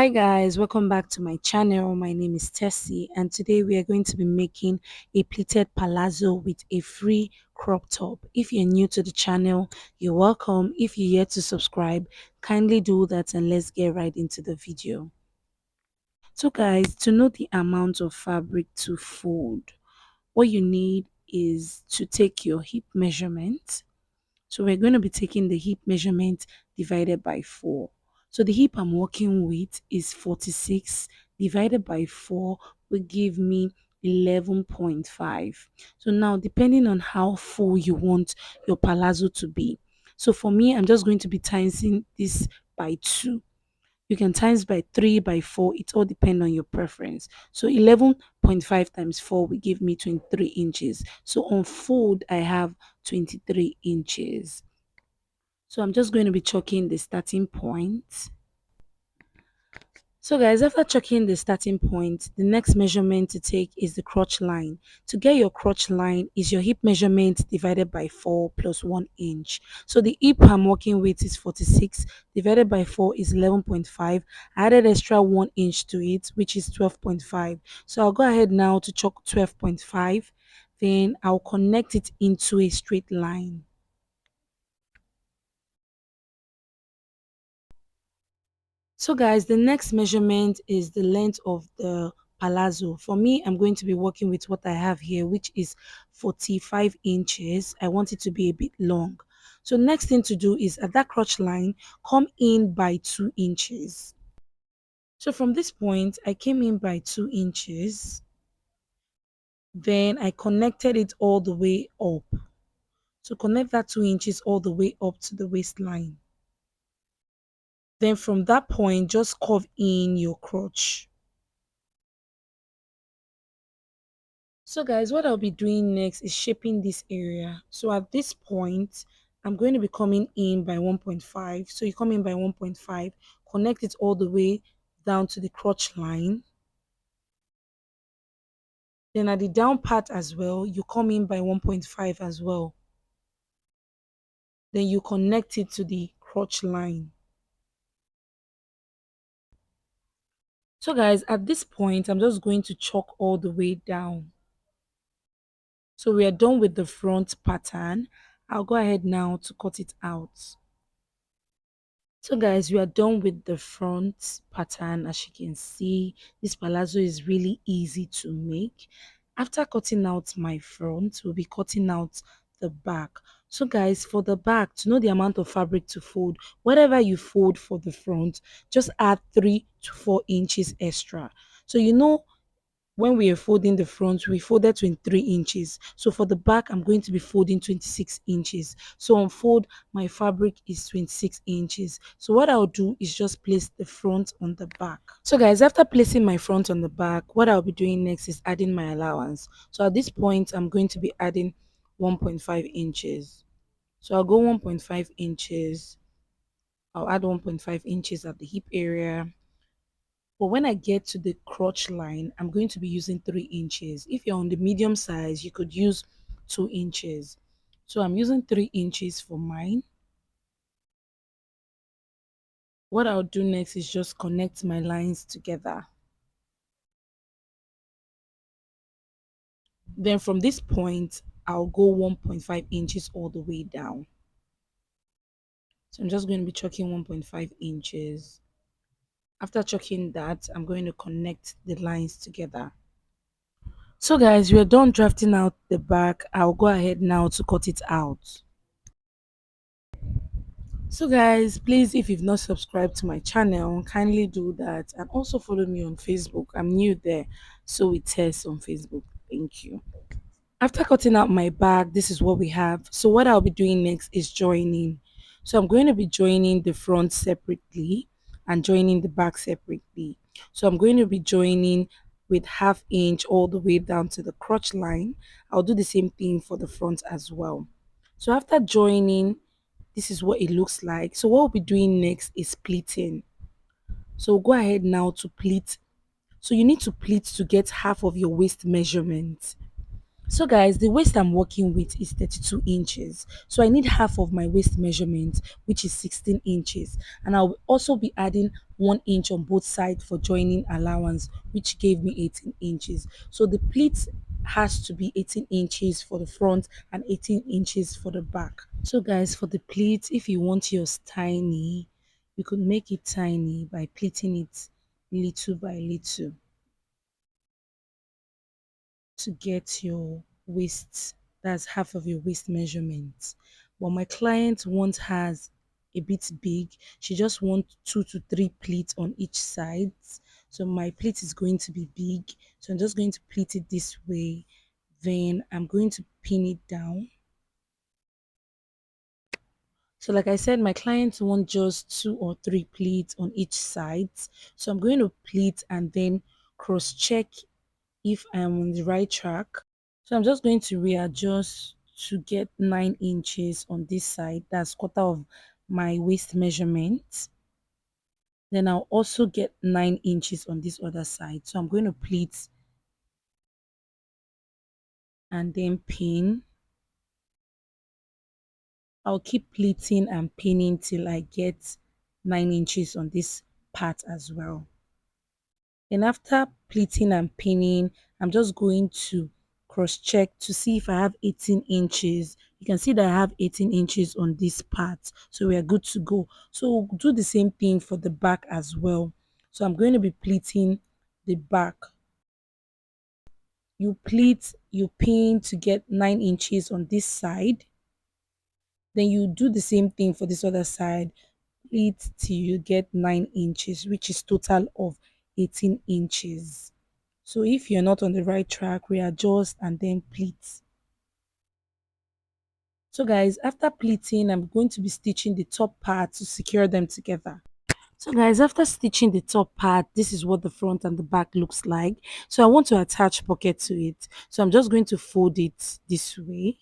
Hi guys, welcome back to my channel. My name is Tessie and today we are going to be making a pleated palazzo with a free crop top. If you're new to the channel, you're welcome. If you're yet to subscribe, kindly do that and let's get right into the video. So guys, to know the amount of fabric to fold, what you need is to take your hip measurement. So we're going to be taking the hip measurement divided by 4. So the hip I'm working with is 46 divided by 4 will give me 11.5. So now depending on how full you want your palazzo to be. So for me, I'm just going to be timesing this by 2. You can times by 3, by 4. It all depends on your preference. So 11.5 times 4 will give me 23 inches. So on fold, I have 23 inches. So I'm just going to be chalking the starting point. So guys, after checking the starting point, the next measurement to take is the crotch line. To get your crotch line is your hip measurement divided by 4 plus 1 inch. So the hip I'm working with is 46 divided by 4 is 11.5. I added extra 1 inch to it, which is 12.5. So I'll go ahead now to chalk 12.5. Then I'll connect it into a straight line. So guys, the next measurement is the length of the palazzo. For me, I'm going to be working with what I have here, which is 45 inches. I want it to be a bit long. So next thing to do is at that crotch line, come in by 2 inches. So from this point, I came in by 2 inches. Then I connected it all the way up. So connect that 2 inches all the way up to the waistline. Then from that point, just curve in your crotch. So guys, what I'll be doing next is shaping this area. So at this point, I'm going to be coming in by 1.5. So you come in by 1.5, connect it all the way down to the crotch line. Then at the down part as well, you come in by 1.5 as well. Then you connect it to the crotch line. So guys, at this point, I'm just going to chalk all the way down. So we are done with the front pattern. I'll go ahead now to cut it out. So guys, we are done with the front pattern. As you can see, this palazzo is really easy to make. After cutting out my front, we'll be cutting out the back. So guys, for the back, to know the amount of fabric to fold, whatever you fold for the front, just add 3 to 4 inches extra. So you know, when we are folding the front, we folded 23 inches. So for the back, I'm going to be folding 26 inches. So on fold, my fabric is 26 inches. So what I'll do is just place the front on the back. So guys, after placing my front on the back, what I'll be doing next is adding my allowance. So at this point, I'm going to be adding 1.5 inches. So I'll go 1.5 inches. I'll add 1.5 inches at the hip area. But when I get to the crotch line, I'm going to be using 3 inches. If you're on the medium size, you could use 2 inches. So I'm using 3 inches for mine. What I'll do next is just connect my lines together. Then from this point, I'll go 1.5 inches all the way down. So I'm just going to be chalking 1.5 inches. After chalking that, I'm going to connect the lines together. So guys, we're done drafting out the back. I'll go ahead now to cut it out. So guys, please, if you've not subscribed to my channel, kindly do that and also follow me on Facebook. I'm new there, so it says on Facebook. Thank you. After cutting out my bag, this is what we have. So what I'll be doing next is joining. So I'm going to be joining the front separately and joining the back separately. So I'm going to be joining with 1/2 inch all the way down to the crotch line. I'll do the same thing for the front as well. So after joining, this is what it looks like. So what we'll be doing next is pleating. So go ahead now to pleat. So you need to pleat to get half of your waist measurement. So guys, the waist I'm working with is 32 inches. So I need half of my waist measurement, which is 16 inches. And I'll also be adding 1 inch on both sides for joining allowance, which gave me 18 inches. So the pleat has to be 18 inches for the front and 18 inches for the back. So guys, for the pleat, if you want yours tiny, you could make it tiny by pleating it little by little to get your waist, that's half of your waist measurement. But my client wants hers a bit big. She just wants 2 to 3 pleats on each side. So my pleat is going to be big. So I'm just going to pleat it this way. Then I'm going to pin it down. So like I said, my clients want just 2 or 3 pleats on each side. So I'm going to pleat and then cross check if I'm on the right track. So I'm just going to readjust to get 9 inches on this side. That's quarter of my waist measurement. Then I'll also get 9 inches on this other side. So I'm going to pleat and then pin. I'll keep pleating and pinning till I get 9 inches on this part as well. Then after pleating and pinning, I'm just going to cross check to see if I have 18 inches. You can see that I have 18 inches on this part. So we are good to go. So we'll do the same thing for the back as well. So I'm going to be pleating the back. You pleat, you pin to get 9 inches on this side. Then you do the same thing for this other side. Pleat till you get 9 inches, which is total of 18 inches. So if you're not on the right track, readjust and then pleat. So guys, after pleating, I'm going to be stitching the top part to secure them together. So guys, after stitching the top part, this is what the front and the back looks like. So I want to attach pocket to it. So I'm just going to fold it this way.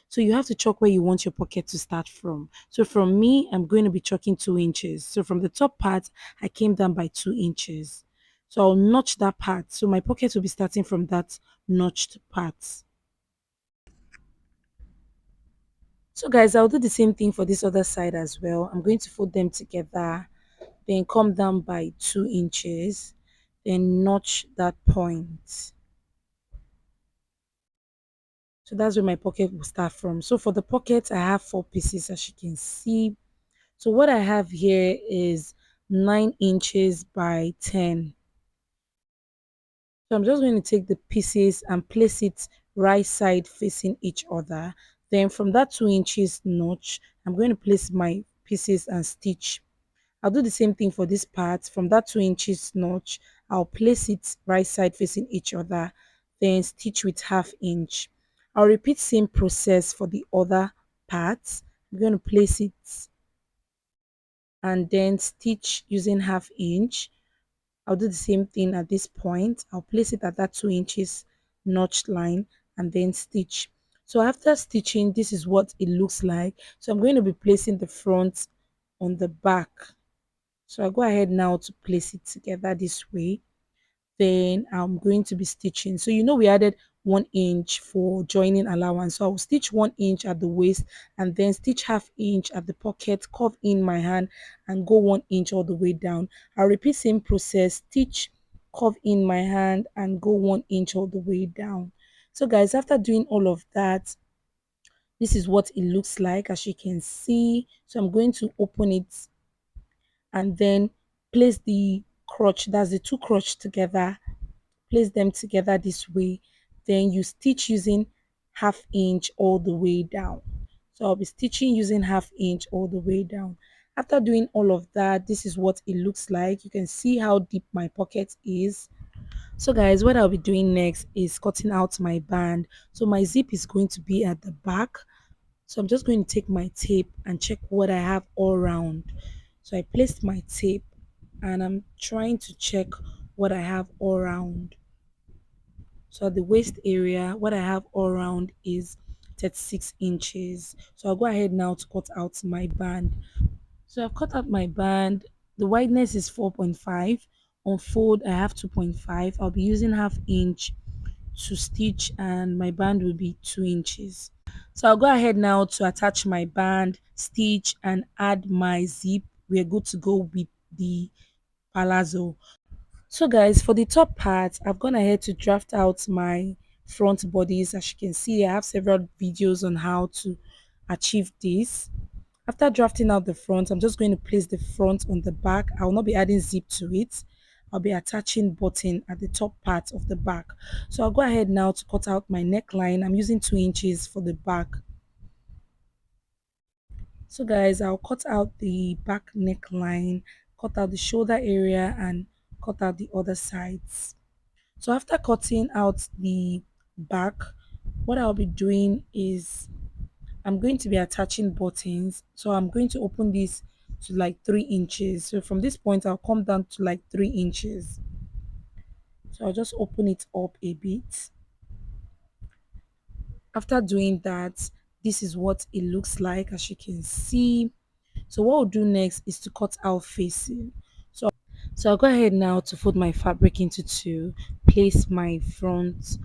So you have to chalk where you want your pocket to start from. So from me, I'm going to be chalking 2 inches. So from the top part, I came down by 2 inches. So I'll notch that part. So my pocket will be starting from that notched part. So guys, I'll do the same thing for this other side as well. I'm going to fold them together, then come down by 2 inches, then notch that point. So that's where my pocket will start from. So for the pocket, I have 4 pieces as you can see. So what I have here is 9 inches by 10. So I'm just going to take the pieces and place it right side facing each other. Then from that 2 inches notch, I'm going to place my pieces and stitch. I'll do the same thing for this part. From that 2 inches notch, I'll place it right side facing each other, then stitch with half inch. I'll repeat same process for the other parts. I'm going to place it and then stitch using half inch. I'll do the same thing at this point. I'll place it at that 2 inches notch line and then stitch. So after stitching, this is what it looks like. So I'm going to be placing the front on the back. So I'll go ahead now to place it together this way. Then I'm going to be stitching. So you know we added 1 inch for joining allowance. So I'll stitch 1 inch at the waist and then stitch half inch at the pocket, curve in my hand and go 1 inch all the way down. I'll repeat same process, stitch, curve in my hand and go 1 inch all the way down. So guys, after doing all of that, this is what it looks like as you can see. So I'm going to open it and then place the crotch, that's the 2 crotch together, place them together this way. Then you stitch using half inch all the way down. So I'll be stitching using half inch all the way down. After doing all of that, this is what it looks like. You can see how deep my pocket is. So guys, what I'll be doing next is cutting out my band. So my zip is going to be at the back. So I'm just going to take my tape and check what I have all around. So I placed my tape and I'm trying to check what I have all around. So at the waist area, what I have all around is 36 inches. So I'll go ahead now to cut out my band. So I've cut out my band. The wideness is 4.5. On fold, I have 2.5. I'll be using half inch to stitch and my band will be 2 inches. So I'll go ahead now to attach my band, stitch and add my zip. We're good to go with the palazzo. So guys, for the top part, I've gone ahead to draft out my front bodies. As you can see, I have several videos on how to achieve this. After drafting out the front, I'm just going to place the front on the back. I will not be adding zip to it. I'll be attaching button at the top part of the back. So I'll go ahead now to cut out my neckline. I'm using 2 inches for the back. So guys, I'll cut out the back neckline, cut out the shoulder area and cut out the other sides. So after cutting out the back, what I'll be doing is I'm going to be attaching buttons. So I'm going to open this to like 3 inches. So from this point, I'll come down to like 3 inches. So I'll just open it up a bit. After doing that, this is what it looks like, as you can see. So what we'll do next is to cut out facing. So I'll go ahead now to fold my fabric into two, place my front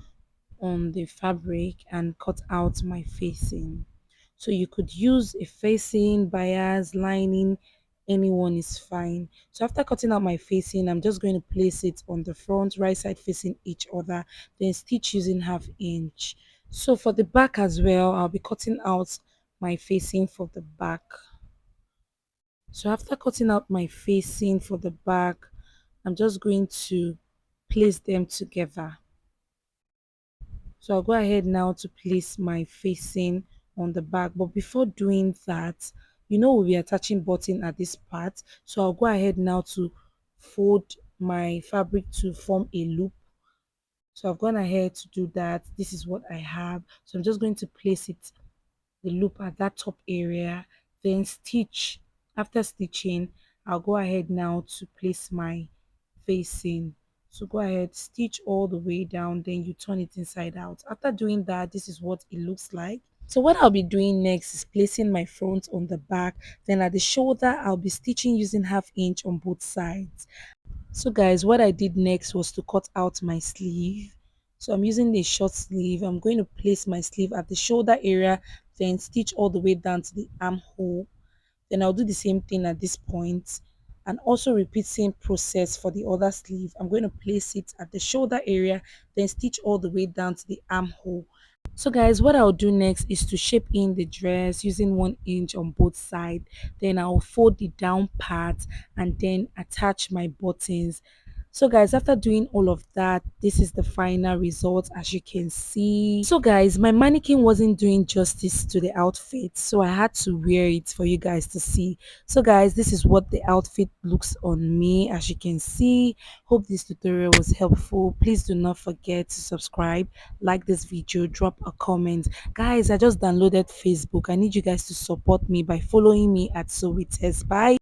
on the fabric and cut out my facing. So you could use a facing, bias, lining, anyone is fine. So after cutting out my facing, I'm just going to place it on the front, right side facing each other, then stitch using 1/2 inch. So for the back as well, I'll be cutting out my facing for the back. So after cutting out my facing for the back, I'm just going to place them together. So I'll go ahead now to place my facing on the back. But before doing that, we'll be attaching button at this part. So I'll go ahead now to fold my fabric to form a loop. So I've gone ahead to do that. This is what I have. So I'm just going to place it, the loop at that top area, then stitch. After stitching, I'll go ahead now to place my facing. So go ahead, stitch all the way down, then you turn it inside out. After doing that, this is what it looks like. So what I'll be doing next is placing my front on the back, then at the shoulder I'll be stitching using 1/2 inch on both sides. So guys, what I did next was to cut out my sleeve. So I'm using a short sleeve. I'm going to place my sleeve at the shoulder area, then stitch all the way down to the armhole. Then I'll do the same thing at this point and also repeat same process for the other sleeve. I'm going to place it at the shoulder area, then stitch all the way down to the armhole. So guys, what I'll do next is to shape in the dress using 1 inch on both sides. Then I'll fold the down part and then attach my buttons. So guys, after doing all of that, this is the final result, as you can see. So guys, my mannequin wasn't doing justice to the outfit, so I had to wear it for you guys to see. So guys, this is what the outfit looks on me, as you can see. Hope this tutorial was helpful. Please do not forget to subscribe, like this video, drop a comment. Guys, I just downloaded Facebook. I need you guys to support me by following me at So It Is. Bye.